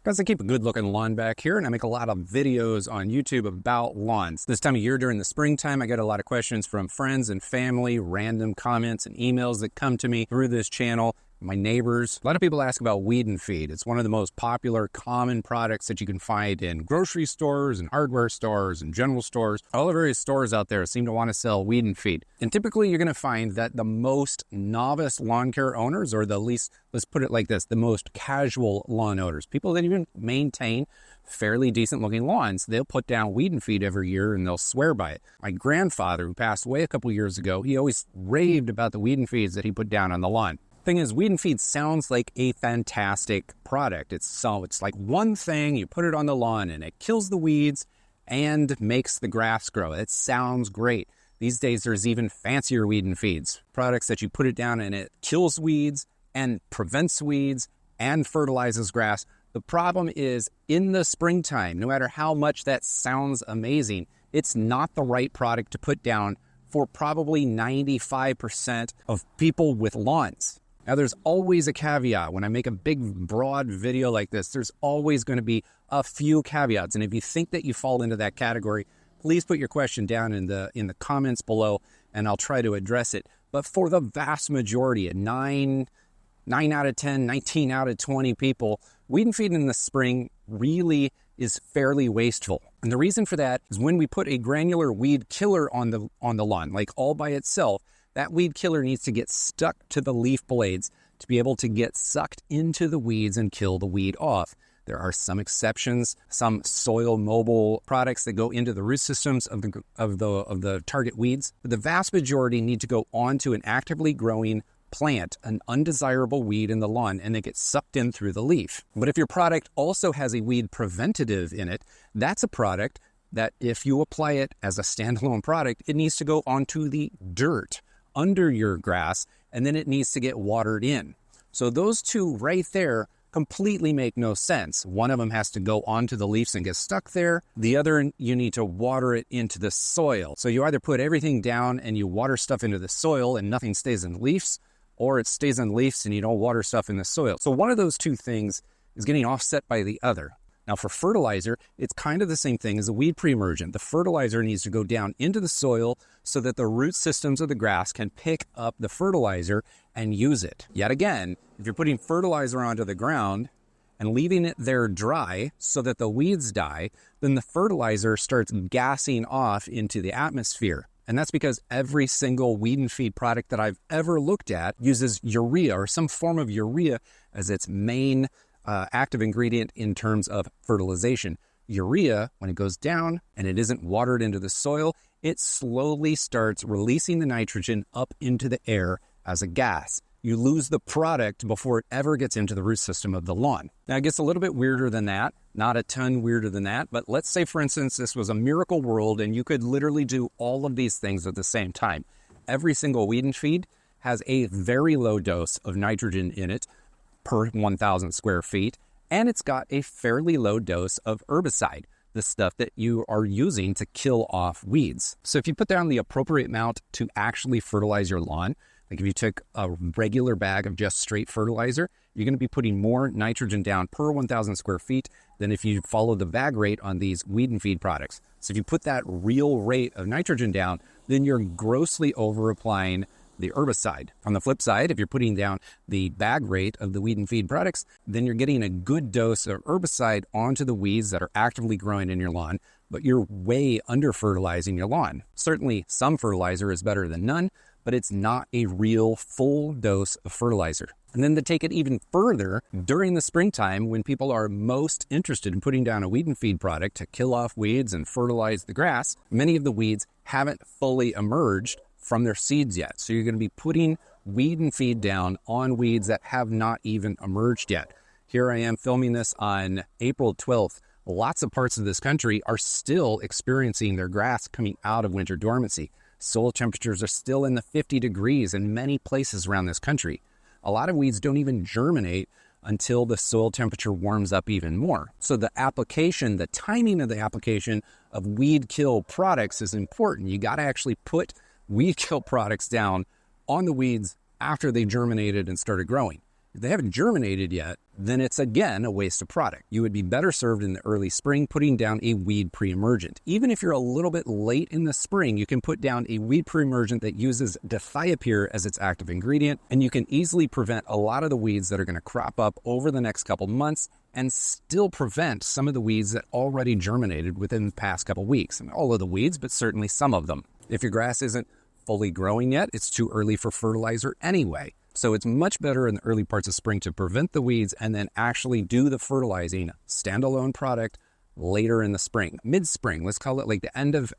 Guys, I keep a good looking lawn back here, and I make a lot of videos on YouTube about lawns. This time of year during the springtime, I get a lot of questions from friends and family, random comments and emails that come to me through this channel. My neighbors. A lot of people ask about Weeden Feed. It's one of the most popular, common products that you can find in grocery stores and hardware stores and general stores. All the various stores out there seem to want to sell Weeden Feed. And typically you're going to find that the most novice lawn care owners, or the least, let's put it like this, the most casual lawn owners, people that even maintain fairly decent looking lawns, they'll put down Weeden Feed every year and they'll swear by it. My grandfather, who passed away a couple years ago, he always raved about the Weeden Feeds that he put down on the lawn. Thing is, Weeden Feed sounds like a fantastic product. It's like one thing, you put it on the lawn and it kills the weeds and makes the grass grow. It sounds great. These days there's even fancier Weeden Feeds, products that you put it down and it kills weeds and prevents weeds and fertilizes grass. The problem is, in the springtime, no matter how much that sounds amazing, it's not the right product to put down for probably 95% of people with lawns. Now, there's always a caveat. When I make a big, broad video like this, there's always going to be a few caveats. And if you think that you fall into that category, please put your question down in the comments below, and I'll try to address it. But for the vast majority, 9 out of 10, 19 out of 20 people, Weeden Feed in the spring really is fairly wasteful. And the reason for that is when we put a granular weed killer on the lawn, like all by itself, that weed killer needs to get stuck to the leaf blades to be able to get sucked into the weeds and kill the weed off. There are some exceptions, some soil mobile products that go into the root systems of the target weeds, but the vast majority need to go onto an actively growing plant, an undesirable weed in the lawn, and they get sucked in through the leaf. But if your product also has a weed preventative in it, that's a product that if you apply it as a standalone product, it needs to go onto the dirt under your grass, and then it needs to get watered in. So those two right there completely make no sense. One of them has to go onto the leaves and get stuck there. The other, you need to water it into the soil. So you either put everything down and you water stuff into the soil and nothing stays in the leaves, or it stays in leaves and you don't water stuff in the soil. So one of those two things is getting offset by the other. Now for fertilizer, it's kind of the same thing as a weed pre-emergent. The fertilizer needs to go down into the soil so that the root systems of the grass can pick up the fertilizer and use it. Yet again, if you're putting fertilizer onto the ground and leaving it there dry so that the weeds die, then the fertilizer starts gassing off into the atmosphere. And that's because every single Weeden Feed product that I've ever looked at uses urea or some form of urea as its main active ingredient in terms of fertilization. Urea, when it goes down and it isn't watered into the soil, it slowly starts releasing the nitrogen up into the air as a gas. You lose the product before it ever gets into the root system of the lawn. Now it gets a little bit weirder than that, not a ton weirder than that, but let's say for instance this was a miracle world and you could literally do all of these things at the same time. Every single Weeden Feed has a very low dose of nitrogen in it per 1,000 square feet, and it's got a fairly low dose of herbicide, the stuff that you are using to kill off weeds. So if you put down the appropriate amount to actually fertilize your lawn, like if you took a regular bag of just straight fertilizer, you're going to be putting more nitrogen down per 1,000 square feet than if you follow the bag rate on these Weeden Feed products. So if you put that real rate of nitrogen down, then you're grossly over applying the herbicide. On the flip side, if you're putting down the bag rate of the Weeden Feed products, then you're getting a good dose of herbicide onto the weeds that are actively growing in your lawn, but you're way under fertilizing your lawn. Certainly some fertilizer is better than none, but it's not a real full dose of fertilizer. And then to take it even further, during the springtime, when people are most interested in putting down a Weeden Feed product to kill off weeds and fertilize the grass, many of the weeds haven't fully emerged from their seeds yet. So you're going to be putting Weeden Feed down on weeds that have not even emerged yet. Here I am filming this on April 12th. Lots of parts of this country are still experiencing their grass coming out of winter dormancy. Soil temperatures are still in the 50 degrees in many places around this country. A lot of weeds don't even germinate until the soil temperature warms up even more. So the application, the timing of the application of weed kill products is important. You got to actually put weed kill products down on the weeds after they germinated and started growing. If they haven't germinated yet, then it's again a waste of product. You would be better served in the early spring putting down a weed pre-emergent. Even if you're a little bit late in the spring, you can put down a weed pre-emergent that uses dithiopyr as its active ingredient, and you can easily prevent a lot of the weeds that are going to crop up over the next couple months and still prevent some of the weeds that already germinated within the past couple weeks. And all of the weeds, but certainly some of them. If your grass isn't fully growing yet, it's too early for fertilizer anyway. So it's much better in the early parts of spring to prevent the weeds and then actually do the fertilizing standalone product later in the spring, mid-spring. Let's call it like the end of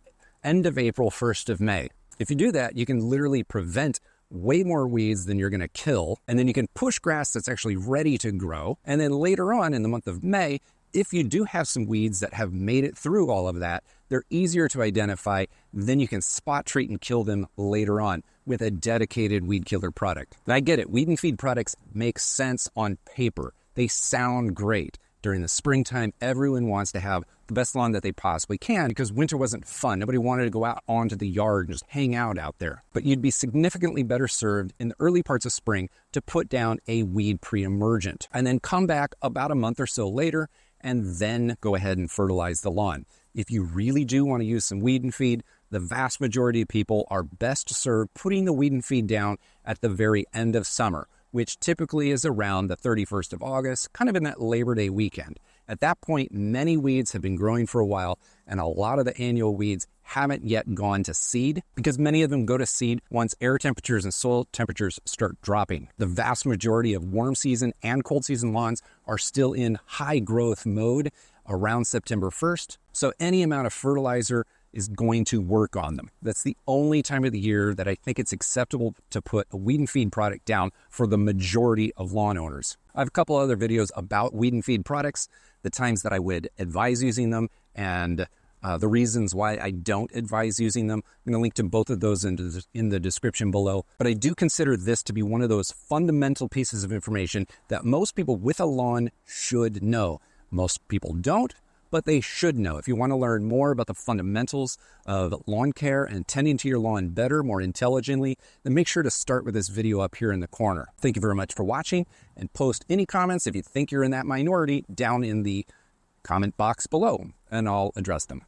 April, 1st of May. If you do that, you can literally prevent way more weeds than you're going to kill. And then you can push grass that's actually ready to grow. And then later on in the month of May, if you do have some weeds that have made it through all of that, they're easier to identify. Then you can spot treat and kill them later on with a dedicated weed killer product. And I get it. Weeden Feed products make sense on paper. They sound great. During the springtime, everyone wants to have the best lawn that they possibly can because winter wasn't fun. Nobody wanted to go out onto the yard and just hang out there. But you'd be significantly better served in the early parts of spring to put down a weed pre-emergent and then come back about a month or so later and then go ahead and fertilize the lawn. If you really do want to use some Weeden Feed, the vast majority of people are best served putting the Weeden Feed down at the very end of summer, which typically is around the 31st of August, kind of in that Labor Day weekend. At that point, many weeds have been growing for a while, and a lot of the annual weeds haven't yet gone to seed because many of them go to seed once air temperatures and soil temperatures start dropping. The vast majority of warm season and cold season lawns are still in high growth mode around September 1st, so any amount of fertilizer is going to work on them. That's the only time of the year that I think it's acceptable to put a Weeden Feed product down for the majority of lawn owners. I have a couple other videos about Weeden Feed products, the times that I would advise using them, and the reasons why I don't advise using them. I'm going to link to both of those in the description below. But I do consider this to be one of those fundamental pieces of information that most people with a lawn should know. Most people don't, but they should know. If you want to learn more about the fundamentals of lawn care and tending to your lawn better, more intelligently, then make sure to start with this video up here in the corner. Thank you very much for watching, and post any comments if you think you're in that minority down in the comment box below, and I'll address them.